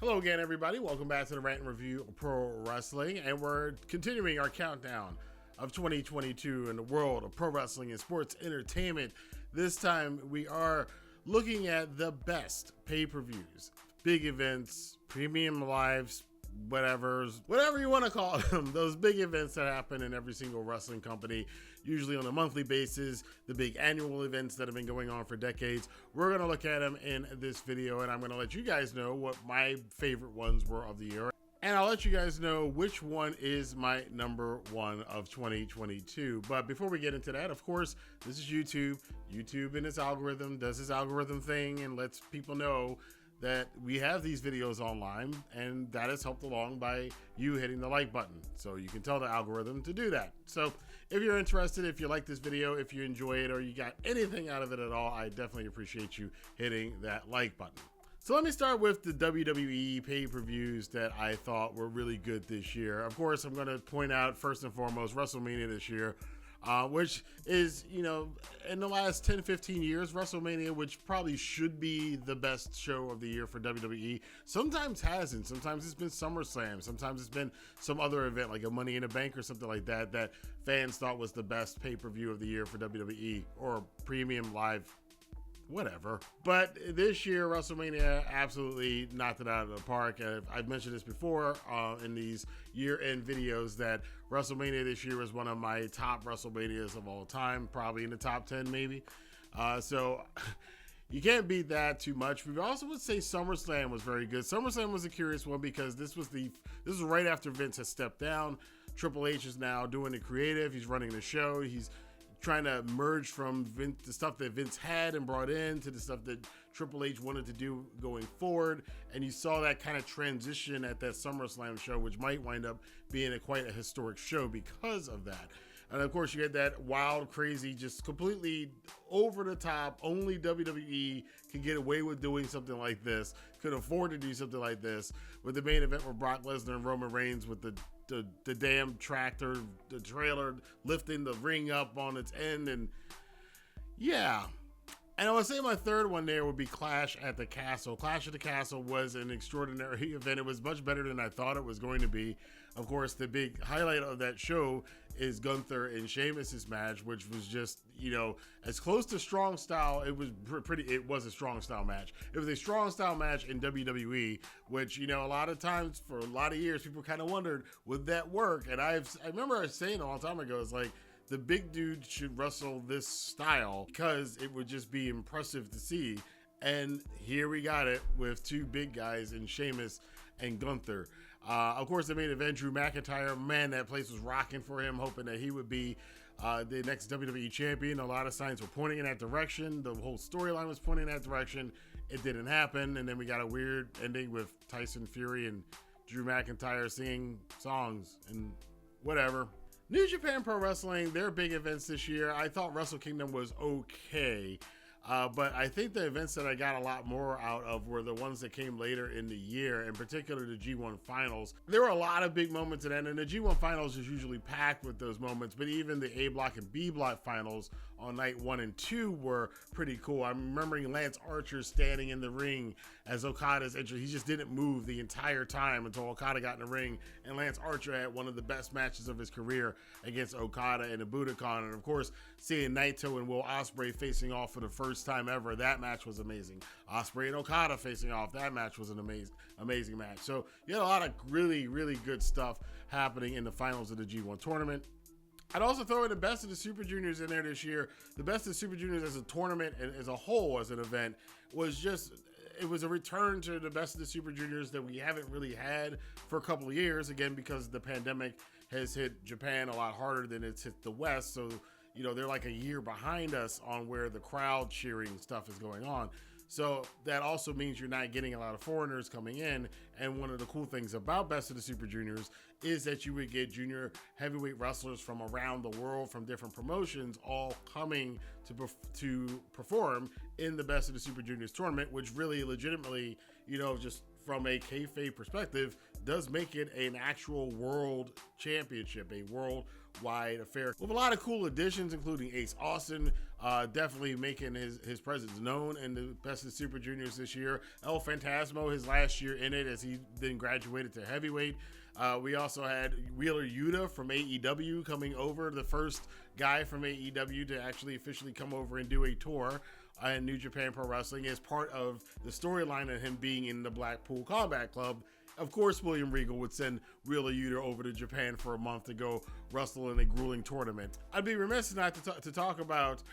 Hello again, everybody. Welcome back to the Rant and Review of Pro Wrestling, and we're continuing our countdown of 2022 in the world of pro wrestling and sports entertainment. This time, we are looking at the best pay-per-views, big events, premium lives, whatever you want to call them, those big events that happen in every single wrestling company, usually on a monthly basis, the big annual events that have been going on for decades. We're going to look at them in this video, and I'm going to let you guys know what my favorite ones were of the year. And I'll let you guys know which one is my number one of 2022. But before we get into that, of course, this is YouTube. YouTube and its algorithm does its algorithm thing and lets people know that we have these videos online, and that is helped along by you hitting the like button. So you can tell the algorithm to do that. So if you're interested, if you like this video, if you enjoy it, or you got anything out of it at all, I definitely appreciate you hitting that like button. So let me start with the WWE pay-per-views that I thought were really good this year. Of course, I'm going to point out first and foremost WrestleMania this year, which is, in the last 10, 15 years, WrestleMania, which probably should be the best show of the year for WWE, sometimes hasn't. Sometimes it's been SummerSlam. Sometimes it's been some other event like a Money in the Bank or something like that, that fans thought was the best pay-per-view of the year for WWE, or premium live, whatever. But this year, WrestleMania absolutely knocked it out of the park. I've mentioned this before in these year-end videos that WrestleMania this year was one of my top WrestleManias of all time, probably in the top 10 maybe. So you can't beat that too much. We also would say SummerSlam was very good. SummerSlam was a curious one because this was right after Vince has stepped down. Triple H is now doing the creative. He's running the show. He's trying to merge from the stuff that Vince had and brought in to the stuff that Triple H wanted to do going forward. And you saw that kind of transition at that SummerSlam show, which might wind up being quite a historic show because of that. And of course, you had that wild, crazy, just completely over the top, only WWE can get away with doing something like this, could afford to do something like this, with the main event where Brock Lesnar and Roman Reigns with the damn tractor, the trailer lifting the ring up on its end. And yeah. And I would say my third one there would be Clash at the Castle. Clash at the Castle was an extraordinary event. It was much better than I thought it was going to be. Of course, the big highlight of that show is Gunther and Sheamus's match, which was just, as close to strong style. It was a strong style match. It was a strong style match in WWE, which, a lot of times for a lot of years, people kind of wondered, would that work? And I remember saying a long time ago, it's like, the big dude should wrestle this style because it would just be impressive to see. And here we got it with two big guys in Sheamus and Gunther. Of course, the main event, Drew McIntyre, man, that place was rocking for him, hoping that he would be the next WWE champion. A lot of signs were pointing in that direction. The whole storyline was pointing in that direction. It didn't happen. And then we got a weird ending with Tyson Fury and Drew McIntyre singing songs and whatever. New Japan Pro Wrestling, their big events this year, I thought Wrestle Kingdom was okay. But I think the events that I got a lot more out of were the ones that came later in the year, in particular the G1 Finals. There were a lot of big moments in that, and the G1 Finals is usually packed with those moments, but even the A Block and B Block Finals on night 1 and 2 were pretty cool. I'm remembering Lance Archer standing in the ring as Okada's entrance. He just didn't move the entire time until Okada got in the ring, and Lance Archer had one of the best matches of his career against Okada in the Budokan. And of course, seeing Naito and Will Ospreay facing off for the first time ever, that match was amazing. Ospreay and Okada facing off, that match was an amazing match. So you had a lot of really, really good stuff happening in the finals of the G1 tournament. I'd also throw in the Best of the Super Juniors in there this year. The Best of the Super Juniors as a tournament and as a whole, as an event, it was a return to the Best of the Super Juniors that we haven't really had for a couple of years, again, because the pandemic has hit Japan a lot harder than it's hit the West. So they're like a year behind us on where the crowd cheering stuff is going on. So that also means you're not getting a lot of foreigners coming in. And one of the cool things about Best of the Super Juniors is that you would get junior heavyweight wrestlers from around the world, from different promotions, all coming to perform in the Best of the Super Juniors tournament, which really legitimately, just from a kayfabe perspective, does make it an actual world championship, a worldwide affair with a lot of cool additions, including Ace Austin, definitely making his presence known in the Best of Super Juniors this year. El Phantasmo, his last year in it, as he then graduated to heavyweight. We also had Wheeler Yuta from AEW coming over, the first guy from AEW to actually officially come over and do a tour in New Japan Pro Wrestling as part of the storyline of him being in the Blackpool Combat Club. Of course, William Regal would send Wheeler Yuta over to Japan for a month to go wrestle in a grueling tournament. I'd be remiss not to talk about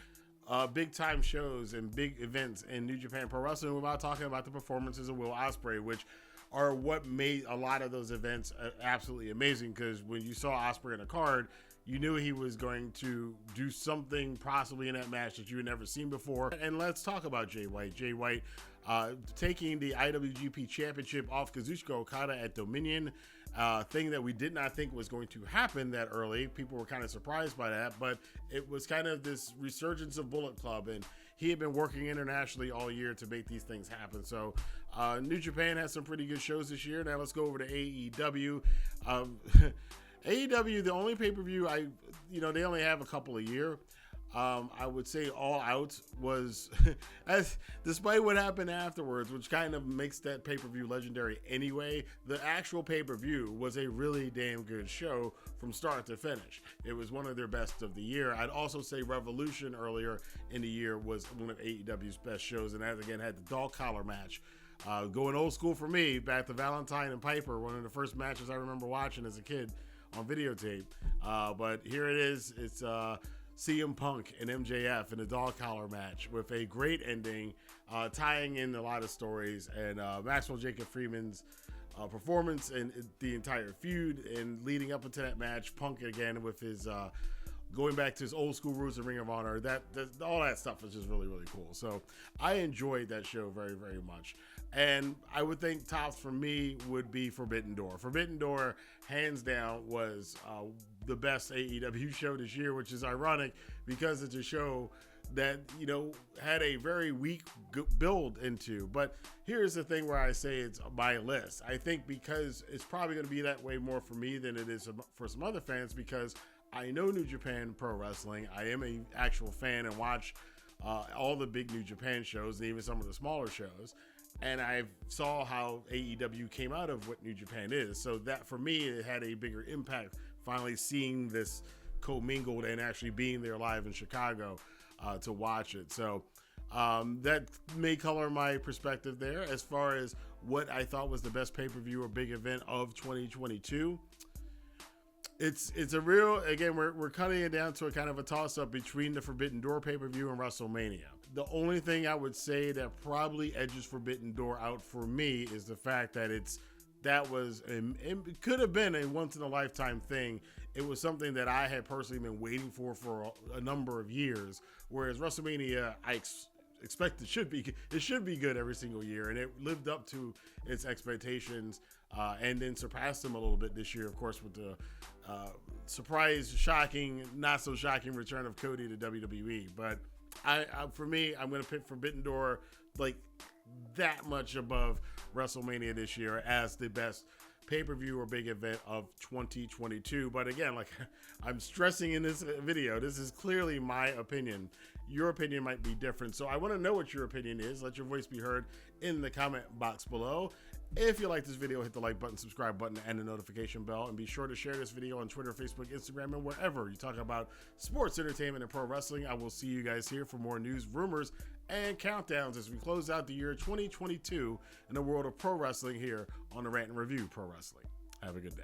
big time shows and big events in New Japan Pro Wrestling without talking about the performances of Will Ospreay, which are what made a lot of those events absolutely amazing. Because when you saw Ospreay in a card, you knew he was going to do something possibly in that match that you had never seen before. And let's talk about Jay White. Jay White taking the IWGP Championship off Kazuchika Okada at Dominion. Thing that we did not think was going to happen that early. People were kind of surprised by that, but it was kind of this resurgence of Bullet Club, and he had been working internationally all year to make these things happen. So New Japan has some pretty good shows this year. Now let's go over to AEW. AEW, the only pay-per-view they only have a couple a year. I would say All Out was, despite what happened afterwards, which kind of makes that pay-per-view legendary anyway, the actual pay-per-view was a really damn good show from start to finish. It was one of their best of the year. I'd also say Revolution earlier in the year was one of AEW's best shows, and that again had the dog collar match. Going old school for me, back to Valentine and Piper, one of the first matches I remember watching as a kid on videotape. But here it is. It's CM Punk and MJF in a dog collar match with a great ending, tying in a lot of stories, and Maxwell Jacob Freeman's performance and the entire feud, and leading up into that match, Punk again with his going back to his old school roots of Ring of Honor. That all that stuff is just really, really cool. So I enjoyed that show very, very much. And I would think tops for me would be Forbidden Door. Forbidden Door, hands down, was the best AEW show this year, which is ironic because it's a show that, had a very weak build into. But here's the thing where I say it's my list. I think because it's probably going to be that way more for me than it is for some other fans, because I know New Japan Pro Wrestling. I am an actual fan and watch all the big New Japan shows and even some of the smaller shows. And I saw how AEW came out of what New Japan is. So that, for me, it had a bigger impact finally seeing this commingled and actually being there live in Chicago to watch it. So that may color my perspective there. As far as what I thought was the best pay-per-view or big event of 2022, it's a real, again, we're cutting it down to a kind of a toss-up between the Forbidden Door pay-per-view and WrestleMania. The only thing I would say that probably edges Forbidden Door out for me is the fact that it could have been a once-in-a-lifetime thing. It was something that I had personally been waiting for a number of years, whereas WrestleMania, I expect it should be good every single year, and it lived up to its expectations and then surpassed them a little bit this year, of course, with the surprise, shocking, not so shocking return of Cody to WWE. But for me, I'm going to pick Forbidden Door like that much above WrestleMania this year as the best pay-per-view or big event of 2022. But again, like I'm stressing in this video, this is clearly my opinion. Your opinion might be different. So I want to know what your opinion is. Let your voice be heard in the comment box below. If you like this video, hit the like button, subscribe button, and the notification bell. And be sure to share this video on Twitter, Facebook, Instagram, and wherever you talk about sports, entertainment, and pro wrestling. I will see you guys here for more news, rumors, and countdowns as we close out the year 2022 in the world of pro wrestling here on the Rant and Review Pro Wrestling. Have a good day.